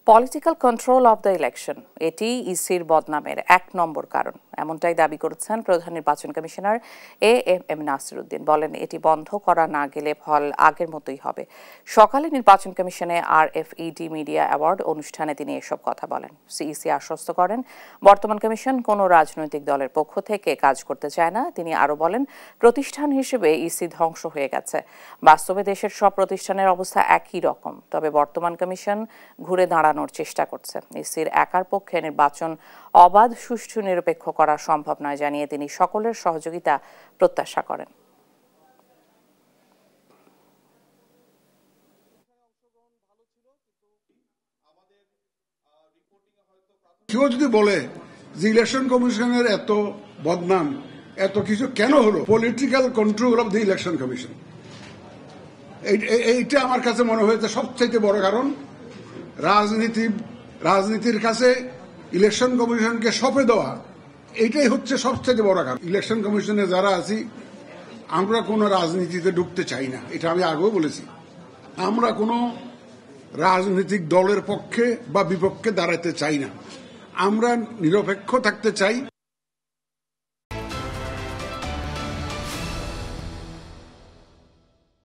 Political control of the election এটি ইসির বদনামের এক নম্বর কারণ, এমনটাই দাবি করেছেন প্রধান নির্বাচন কমিশনার এএম নাসির উদ্দিন। বলেন, এটি বন্ধ করা না গেলে ফল আগের মতোই হবে। সকালে নির্বাচন কমিশনে RFED মিডিয়া অ্যাওয়ার্ড অনুষ্ঠানে তিনি এসব কথা বলেন। সিইসি আশ্বস্ত করেন, বর্তমান কমিশন কোনো রাজনৈতিক দলের পক্ষ থেকে কাজ করতে চায় না। তিনি আরও বলেন, প্রতিষ্ঠান হিসেবে ইসি ধ্বংস হয়ে গেছে। বাস্তবে দেশের সব প্রতিষ্ঠানের অবস্থা একই রকম, তবে বর্তমান কমিশন ঘুরে দাঁড়ানোর চেষ্টা করছে। ইসির একার পক্ষে নির্বাচন অবাধ, সুষ্ঠু, নিরপেক্ষ করা সম্ভব নয় জানিয়ে তিনি সকলের সহযোগিতা প্রত্যাশা করেন। কেউ যদি বলে যে ইলেকশন কমিশনের এত বদনাম, এত কিছু কেন হলো, political control of the election commission, এইটা আমার কাছে মনে হয়েছে সবচেয়ে বড় কারণ। রাজনীতির কাছে ইলেকশন কমিশনকে সঁপে দেওয়া, এইটাই হচ্ছে সবচেয়ে বড় কারণ। ইলেকশন কমিশনে যারা আছি আমরা কোনো রাজনীতিতে ঢুকতে চাই না, এটা আমি আগেও বলেছি। আমরা কোনো রাজনৈতিক দলের পক্ষে বা বিপক্ষে দাঁড়াতে চাই না, আমরা নিরপেক্ষ থাকতে চাই।